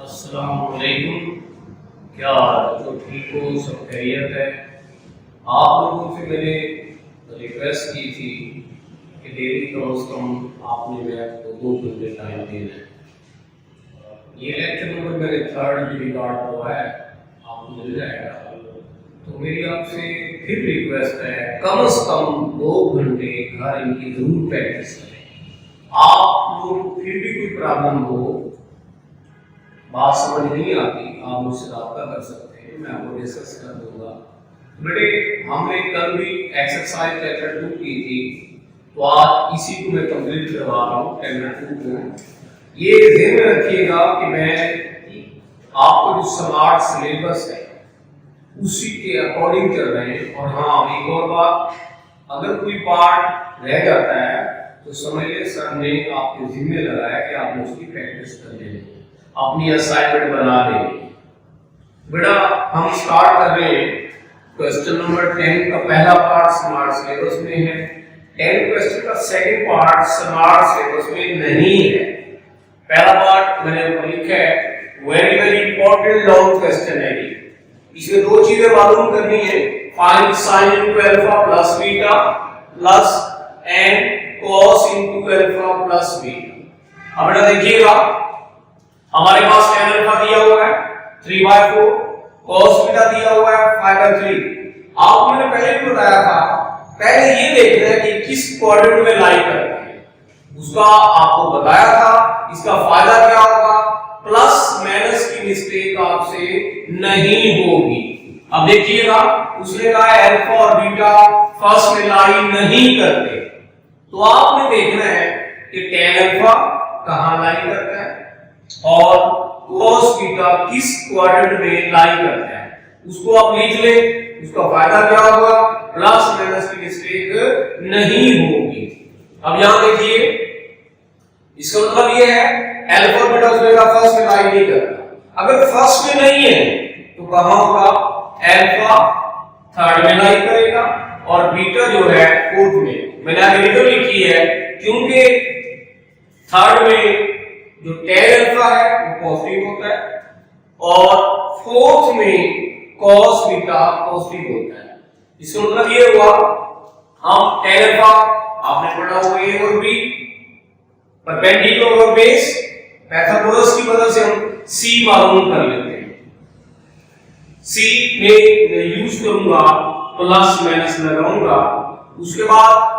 अस्सलामुअलैकुम। क्या जो ठीक हो, सब खैरियत है। आप लोगों से मैंने रिक्वेस्ट की थी कि डेली कम से कम आपने मैथ को 2 घंटे टाइम देना है। ये लेक्चर नंबर मैंने 3rd रिकॉर्ड हुआ है, आपको मिल जाएगा। तो मेरी आपसे फिर रिक्वेस्ट है, कम से कम 2 घंटे घर इनकी जरूर प्रैक्टिस करें। आप लोग फिर भी कोई प्रॉब्लम हो, बात समझ नहीं आती, आप मुझसे रब्ता कर सकते हैं, मैं आपको डिस्कस कर दूंगा। बेटे, हमने कल भी एक्सरसाइज चैप्टर 2 की थी, तो आज इसी को मैं कंप्लीट करवा रहा हूँ चैप्टर 2 को। ये ध्यान में रखिएगा कि मैं आपको जो स्मार्ट सिलेबस है उसी के अकॉर्डिंग चल रहे हैं। और हाँ, एक और बात, अगर कोई पार्ट रह जाता है तो समझ ले सर ने आपके जिम्मे लगाया कि आपने उसकी प्रैक्टिस कर लेनी है, अपनी असाइनमेंट बना देंगे। बेटा, हम स्टार्ट कर रहे हैं। क्वेश्चन नंबर 10 का पहला पार्ट स्मार्ट सिलेबस में है। 10 क्वेश्चन का सेकंड पार्ट स्मार्ट सिलेबस में नहीं है। पहला पार्ट मैंने ऊपर लिखा है, very very important long question है। इसमें 2 चीजें मालूम करनी है, find sign into alpha plus beta plus and cos into alpha plus beta. अब बेटा देखिएगा, हमारे पास tan अल्फा दिया हुआ है 3/4, cos बीटा दिया हुआ है 5/3। आपको मैंने पहले भी बताया था, पहले ये देखना है कि किस क्वाड्रेंट में लाई करता है, उसका आपको बताया था। इसका फायदा क्या होगा, प्लस माइनस की मिस्टेक आपसे नहीं होगी। अब देखिएगा, उसने कहा अल्फा और बीटा फर्स्ट में लाई नहीं करते, तो आपने देखना है कि tan अल्फा कहां लाई करता है और cos बीटा किस क्वाड्रेंट में लाई करता है, उसको आप लिख ले। उसका फायदा क्या होगा, प्लस माइनस की मिस्टेक नहीं होगी। अब यहां देखिए, इसका मतलब ये है अल्फा बीटा उसमें फर्स्ट में लाई नहीं करता। अगर फर्स्ट में नहीं है तो कहां होगा, अल्फा थर्ड में लाई करेगा और बीटा जो है फोर्थ में। मैंने आगे रीजन लिखी है, क्योंकि थर्ड में जो tan अल्फा है वो पॉजिटिव होता है और फोर्थ में cos बीटा पॉजिटिव होता है। इसका मतलब ये हुआ, हम tan अल्फा आपने पढ़ा हुआ a और b, परपेंडिकुलर और बेस, पाइथागोरस की मदद से हम c मालूम कर लेते हैं। c में मैं यूज करूंगा, प्लस माइनस लगाऊंगा। उसके बाद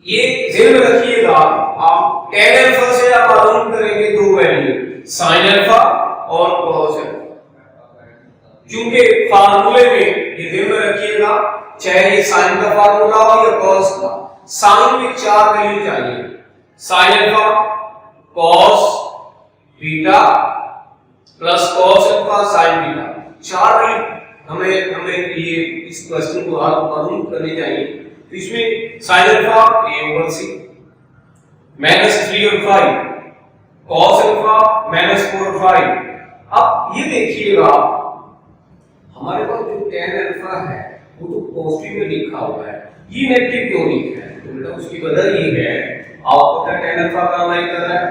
ये ध्यान में रखिएगा, आप tan अल्फा से आप मालूम करेंगे 2 वैल्यू, sin अल्फा और cos अल्फा। क्योंकि फार्मूले में ये ध्यान में रखिएगा, चाहे ये sin का फार्मूला हो या cos का, sin में 4 वैल्यू चाहिए, sin alpha, cos beta plus cos alpha sin beta, 4 value हमें ये इस क्वेश्चन को हल मालूम करनी चाहिए। तो इसमें sin अल्फा a/c -3 और 5, cos अल्फा -4 और 5। अब ये देखिएगा, हमारे पास जो tan अल्फा है वो तो पॉजिटिव में लिखा हुआ है, ये नेगेटिव क्यों लिखा है? तो बेटा उसकी वजह ये है, आपको पता है tan अल्फा का लाई कर रहा है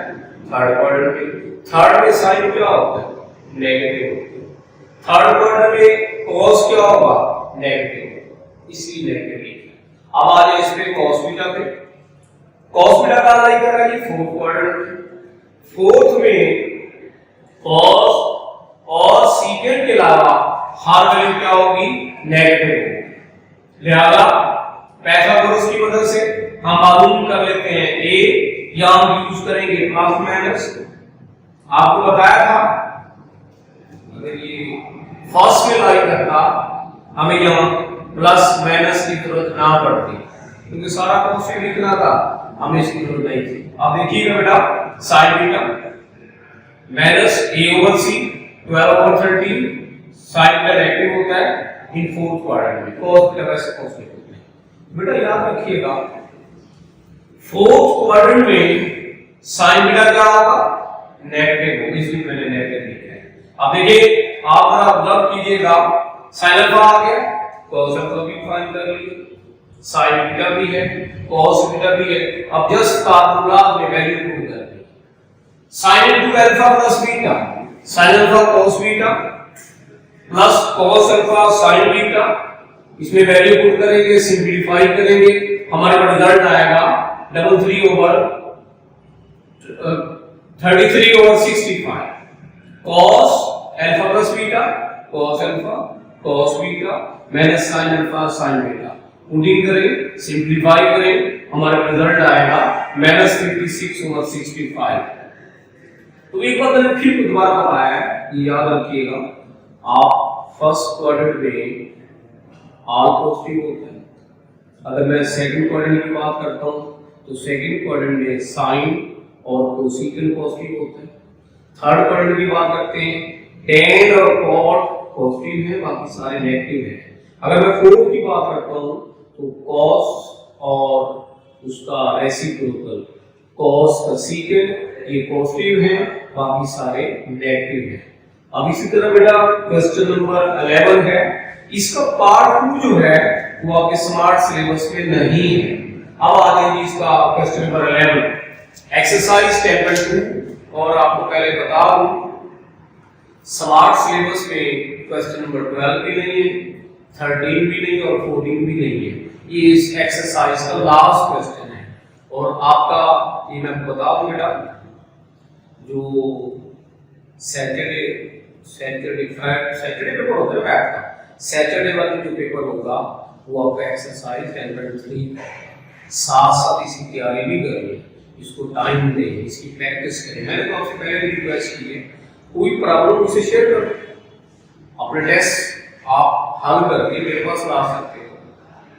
थर्ड क्वाड्रेंट में। थर्ड में sin क्या होता है, नेगेटिव होता है। थर्ड क्वाड्रेंट में cos क्या होगा, नेगेटिव, इसलिए नेगेटिव लिखा। अब आ जाए इस पे cos बीटा पे। cos बीटा का लाई कर रहा है फोर्थ क्वाड्रेंट में। फोर्थ में cos और सीकेंड के अलावा हर वैल्यू क्या होगी, नेगेटिव होगी। लिहाजा पाइथागोरस की मदद से हम मालूम कर लेते हैं a, या हम यूज करेंगे प्लस माइनस। आपको बताया था, अगर ये फर्स्ट में लाई करता हमें यहाँ प्लस माइनस की जरूरत ना पड़ती, क्योंकि सारा पॉजिटिव लिखना था, हमें इसकी जरूरत नहीं थी। अब देखिएगा बेटा, sin बीटा -a/c 12/13, sin का नेगेटिव होता है इन फोर्थ क्वाड्रेंट में, cos बीटा वैसे पॉजिटिव होता है। बेटा याद रखिएगा, फोर्थ क्वाड्रेंट में sin बीटा क्या होगा, नेगेटिव होगा, इसलिए मैंने नेगेटिव लिखा है। अब देखिए, आप ऑब्जर्व कीजिएगा, sin अल्फा आ गया, cos अल्फा भी फाइंड कर लीजिए, sin बीटा भी है, cos बीटा भी है। अब जस्ट फार्मूला में वैल्यू पुट कर दी, sine into alpha plus beta, sine alpha cos beta plus cos alpha sin beta, इसमें वैल्यू पुट करेंगे, सिंपलीफाई करेंगे, हमारे पास रिजल्ट आएगा 33/65 cos alpha plus beta cos alpha cos beta minus sin alpha sin beta, putting करें, simplify करें, हमारे पास रिजल्ट आएगा -56/65। तो एक बात मैंने फिर दोबारा बताया है, याद रखिएगा, आप फर्स्ट क्वाड्रेंट में ऑल पॉजिटिव होते हैं। अगर मैं सेकंड क्वाड्रेंट की बात करता हूं तो सेकंड क्वाड्रेंट में साइन और कोसेकेंट पॉजिटिव होते हैं। थर्ड क्वाड्रेंट की बात करते हैं, tan और cot पॉजिटिव है, बाकी सारे नेगेटिव हैं। अगर मैं फोर्थ की बात करता हूं तो cos और उसका रेसिप्रोकल cos का सीकेंट ये पॉजिटिव है, बाकी सारे नेगेटिव हैं। अब इसी तरह बेटा क्वेश्चन नंबर 11 है, इसका पार्ट 2 जो है वो आपके स्मार्ट सिलेबस में नहीं है। अब आ जाइए इसका क्वेश्चन नंबर 11 एक्सरसाइज टेबल 2, और आपको पहले बता दूं स्मार्ट सिलेबस में क्वेश्चन नंबर 12 भी नहीं है, 13 भी नहीं और 14 भी नहीं है। ये इस एक्सरसाइज का लास्ट क्वेश्चन है। और आपका ये मैं बता दूं बेटा, जो सैटरडे पेपर होता है मैथ का, सैटरडे वाला जो पेपर होगा वो आपका एक्सरसाइज 10.3 साथ साथ इसकी तैयारी भी करिए, इसको टाइम दें, इसकी प्रैक्टिस करें। मैंने तो आपसे पहले भी रिक्वेस्ट की है, कोई प्रॉब्लम मुझसे शेयर करो, अपने टेस्ट आप हल करके मेरे पास ला सकते हो,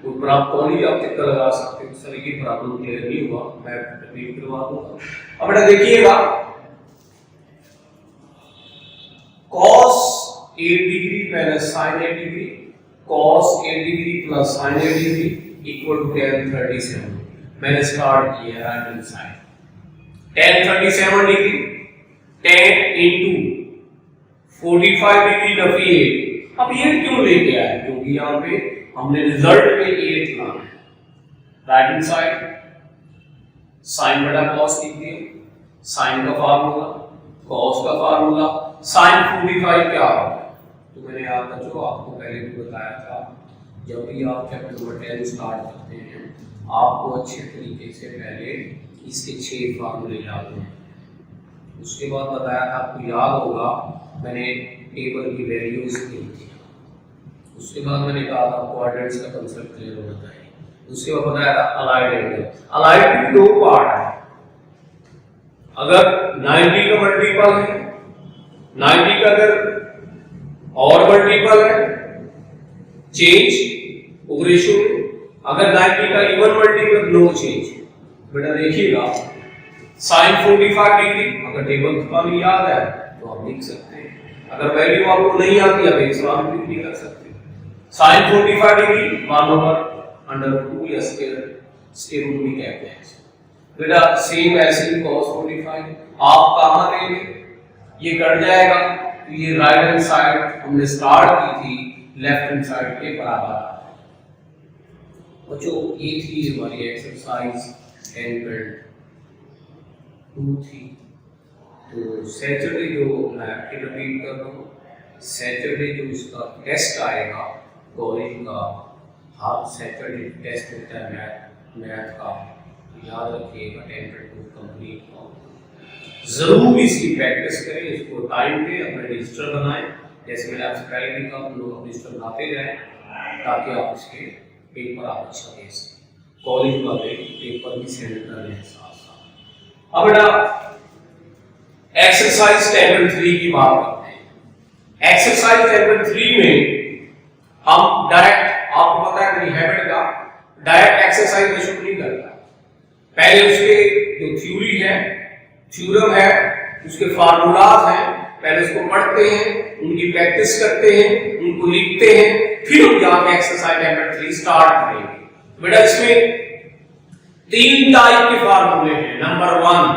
कोई प्रॉब्लम कॉलेज आप चक्कर लगा सकते हो, सर ये प्रॉब्लम क्लियर नहीं हुआ मैं रिपीट करवा दूंगा। अब बेटा देखिएगा, cos 8 degree minus sin 8 degree, cos 8 degree plus sin 8 degree equal to tan 37। मैंने स्टार्ट किया right hand side, tan 37 degree 10 into 45 degree नफी 8। अब 8 क्यों लेके आए? क्योंकि यहाँ पे हमने रिजल्ट में 8 लाना है। राइट हैंड साइड sin बटा cos लिख दिया, sin का फार्मूला cos का फार्मूला, sin 45 क्या होता है? तो मैंने याद बच्चों आपको पहले भी बताया था, जब भी आप चैप्टर नंबर 10 स्टार्ट करते हैं आपको अच्छे तरीके से पहले इसके 6 फार्मूले याद हों। उसके बाद बताया था, आपको याद होगा मैंने टेबल की वैल्यूज दी थी। उसके बाद मैंने कहा था क्वाड्रेंट्स का कांसेप्ट क्लियर होना चाहिए। उसके बाद बताया था अलाइड एंगल। अलाइड के 2 पार्ट है, अगर 90 का मल्टीपल है, 90 का अगर और मल्टीपल है चेंज रेशियो में, अगर 90 का इवन मल्टीपल नो चेंज। बेटा देखिएगा sin 45 डिग्री, अगर टेबल तुम्हें याद है तो आप लिख सकते हैं, अगर वैल्यू आपको नहीं आती है एक सवाल भी नहीं कर सकते। sin 45 डिग्री 1/√2 या स्क्वायर रूट भी कहते हैं। बेटा सेम ऐसे ही cos 45 आप कहां लेंगे, ये कट जाएगा तो ये राइट हैंड साइड हमने स्टार्ट की थी लेफ्ट हैंड साइड के बराबर। बच्चों ये थी हमारी एक्सरसाइज 10.2 थी। तो सैटरडे जो मैं फिर रिपीट कर रहा हूँ, सैटरडे जो इसका टेस्ट आएगा कॉलेज का, हर सैटरडे टेस्ट होता है मैथ का, याद रखिएगा 10.2 कंप्लीट का। जरूर इसकी प्रैक्टिस करें, इसको टाइम पे अपने रजिस्टर बनाएं, जैसे मैंने आपसे पहले भी कहा लोग रजिस्टर बनाते जाएं ताकि आप इसके पेपर आप अच्छा दे सकें, कॉलेज वाले पेपर भी सेंड कर रहे हैं साथ साथ। अब बेटा एक्सरसाइज 10.3 की बात करते हैं। एक्सरसाइज 10.3 में हम डायरेक्ट, आपको पता है मेरी हैबिट का, डायरेक्ट एक्सरसाइज में शुरू नहीं करता, पहले उसके जो थ्योरी है, थ्योरम है, उसके फार्मूलाज हैं, पहले उसको पढ़ते हैं, उनकी प्रैक्टिस करते हैं, उनको लिखते हैं, फिर हम जाके एक्सरसाइज 10.3 स्टार्ट करेंगे। बेटा इसमें 3 टाइप के फार्मूले हैं। नंबर 1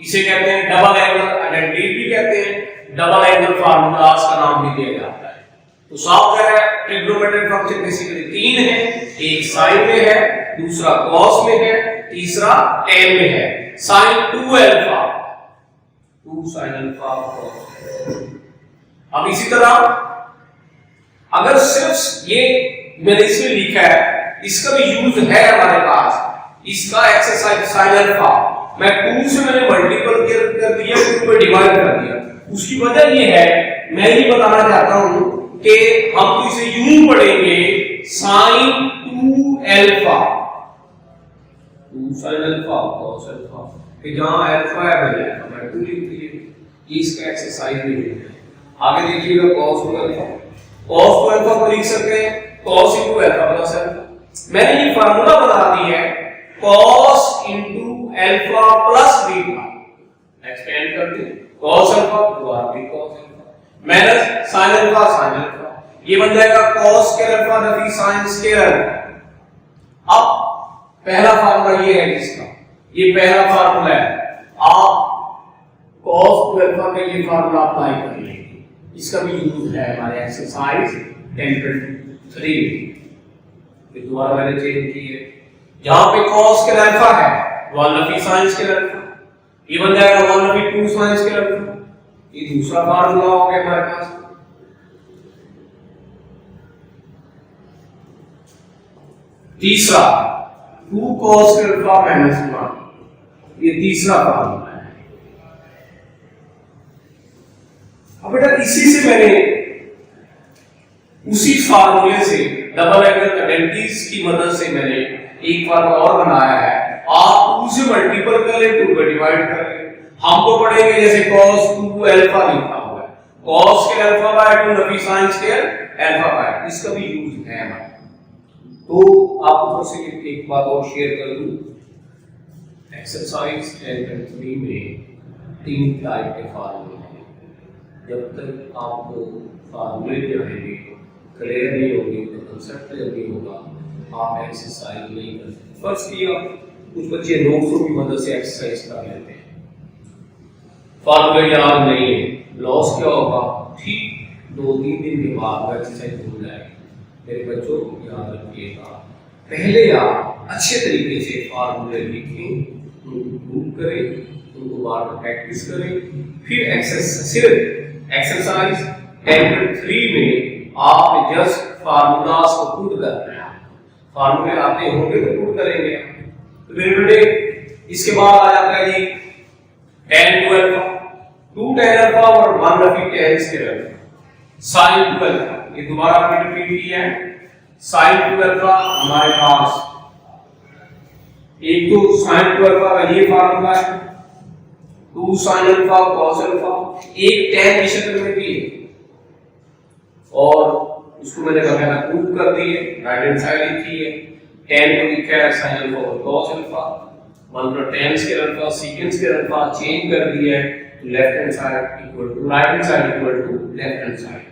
इसे कहते हैं डबल एंगल आइडेंटिटी भी कहते हैं, डबल एंगल फार्मूलाज का नाम भी दिया जाता है। तो साफ है ट्रिग्नोमेट्रिक फंक्शन बेसिकली 3 है, एक साइन में है, दूसरा कॉस में है, तीसरा tan में है। sin 2 alpha 2 sin alpha cos। अब इसी तरह अगर सिर्फ ये मैंने इसमें लिखा है, इसका भी यूज है हमारे पास, इसका एक्सरसाइज sin अल्फा मैं 2 से मैंने मल्टीपल कर दिया, 2 पे डिवाइड कर दिया। उसकी वजह ये है, मैं ये बताना चाहता हूं कि हम तो इसे यूं पढ़ेंगे sin 2 alpha, 2 sin alpha cos alpha, कि जहां अल्फा है मैं 2 लिख दिए, ये इसका एक्सरसाइज नहीं है। आगे देखिएगा cos अल्फा, cos को अल्फा को लिख सकते हैं cos into alpha plus alpha. मैंने ये फार्मूला बना दी है cos into alpha plus beta, expand करते हैं cos अल्फा दोबारा भी cos alpha minus sin alpha, ये बन जाएगा cos स्क्वायर अल्फा दफी sin स्क्वायर अल्फा। अब पहला फार्मूला ये है इसका, ये पहला फार्मूला है, आप cos अल्फा का ये फार्मूला अप्लाई कर लेंगे, इसका भी यूज है हमारे एक्सरसाइज 10.3 में। दोबारा मैंने चेंज की है, जहां पे cos स्क्वायर अल्फा है 1 दफी sin स्क्वायर अल्फा, ये बन जाएगा 1 दफी 2 sin स्क्वायर अल्फा। ये दूसरा फार्मूला हो गया हमारे पास। तीसरा 2 cos स्क्वायर अल्फा माइनस 1, ये तीसरा फार्मूला है। अब बेटा इसी से मैंने उसी फार्मूले से डबल एंगल आइडेंटिटीज की मदद से मैंने एक फार्मूला और बनाया है, आप 2 से मल्टीपल कर ले, 2 पे डिवाइड कर ले। हमको पढ़ेंगे जैसे cos 2 अल्फा लिखा हुआ है, cos square alpha by 2 दफी sin square alpha by, इसका भी यूज है हमारा। तो आपको से एक बात और शेयर कर दूं, एक्सरसाइज 10.3 में 3 टाइप के फार्मूले हैं। जब तक आपको फार्मूले जानेंगे, क्लियर नहीं होंगे, तो कंसेप्ट क्लियर नहीं होगा, आप एक्सरसाइज नहीं कर सकते। फर्स्ट किया कुछ बच्चे नोट्सों की मदद से एक्सरसाइज कर लेते हैं, फार्मूले याद नहीं है, लॉस क्या होगा, ठीक 2-3 दिन के बाद एक्सरसाइज भूल जाएगी। मेरे बच्चों याद रखिएगा, पहले आप अच्छे तरीके से फार्मूले लिखें, उनको प्रूव करें, उनको बार बार प्रैक्टिस करें, फिर सिर्फ एक्सरसाइज 10.3 में आप जस्ट फार्मूलास को पुट करना है। फार्मूले आते होंगे तो पुट करेंगे। तो मेरे बेटे इसके बाद आ जाता है जी tan 2 अल्फा, 2 tan अल्फा और 1 दफी tan square alpha, sin 2 alpha, ये दोबारा रिपीट किया है। sin 2 अल्फा हमारे पास एक तो sin 2 अल्फा का ये फार्मूला है, 2 sin अल्फा cos अल्फा, एक tan की शक्ल में भी है और उसको मैंने बकायदा प्रूव कर दी है, राइट हैंड साइड लिखी है, tan को लिखा है sin अल्फा और cos अल्फा, 1 पर tan square alpha secant square alpha change कर दिया है, तो left hand side equal to right hand side equal to left hand side.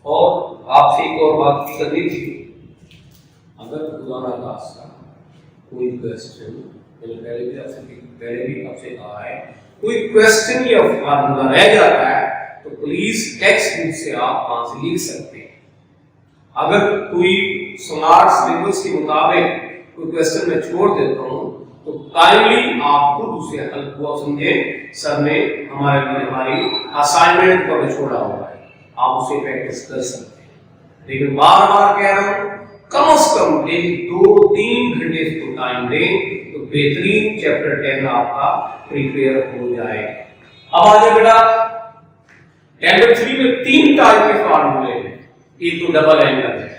और आपसे एक और बात करनी थी, अगर खुदा ना खास्ता कोई क्वेश्चन, मैंने पहले भी आपसे कहा है, कोई क्वेश्चन या फार्मूला रह जाता है तो प्लीज टेक्स्ट बुक से आप वहां से लिख सकते हैं। अगर कोई स्मार्ट सिलेबस के मुताबिक कोई क्वेश्चन मैं छोड़ देता हूं तो काइंडली आप खुद उसे हल हुआ समझे, सर ने हमारे लिए हमारी असाइनमेंट पर छोड़ा हुआ है, आप उसे प्रैक्टिस कर सकते हैं। लेकिन बार बार कह रहा हूं, कम से कम डेली 2-3 घंटे को टाइम दें तो बेहतरीन चैप्टर 10 आपका प्रिपेयर हो जाएगा। अब आ जाए बेटा 10.3 में 3 टाइप के फार्मूले हैं। एक तो डबल एंगल है,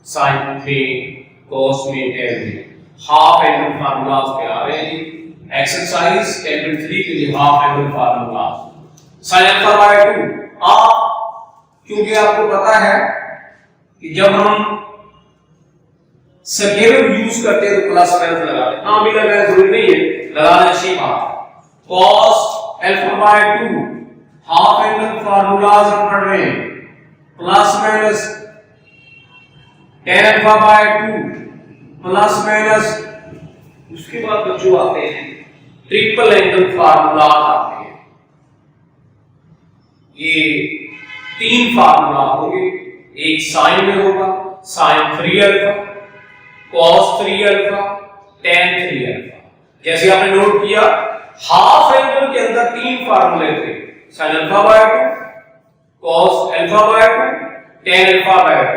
साइन में, कॉस में, tan में, हाफ एंगल फार्मूलाज पे आ रहे हैं जी। एक्सरसाइज 10.3 के लिए half angle formulas sin alpha by 2, आप क्योंकि आपको पता है कि जब हम सकेलर यूज करते हैं तो प्लस माइनस लगाते हैं, हाँ भी लगाना जरूरी नहीं है, लगाना अच्छी बात। cos alpha by 2 half angle formulas हम पढ़ रहे हैं, plus minus tan alpha by 2 plus minus, उसके बाद बच्चों आते हैं ट्रिपल एंगल फार्मूला आते हैं। ये 3 फार्मूला होंगे, एक साइन में होगा sin 3 alpha, cos 3 alpha, tan 3 alpha. जैसे आपने नोट किया हाफ एंगल के अंदर 3 फार्मूले थे, sin alpha by 2, cos alpha by 2, tan alpha by 2।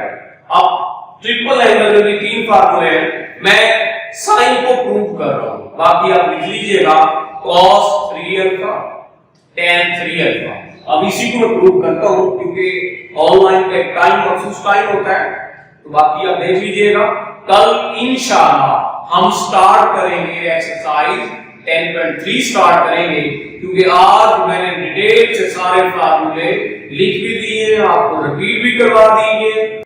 अब ट्रिपल एंगल में भी 3 फार्मूले हैं, मैं साइन को प्रूव कर रहा हूं, बाकी आप लिख लीजिएगा cos 3 अल्फा, tan 3 अल्फा। अब इसी को मैं प्रूव करता हूं क्योंकि ऑनलाइन का एक टाइम मखसूस टाइम होता है, तो बाकी आप देख लीजिएगा। कल इंशाल्लाह हम स्टार्ट करेंगे एक्सरसाइज 10.3 स्टार्ट करेंगे, क्योंकि आज मैंने डिटेल से सारे फार्मूले लिख भी दिए, आपको रिपीट भी करवा दिए।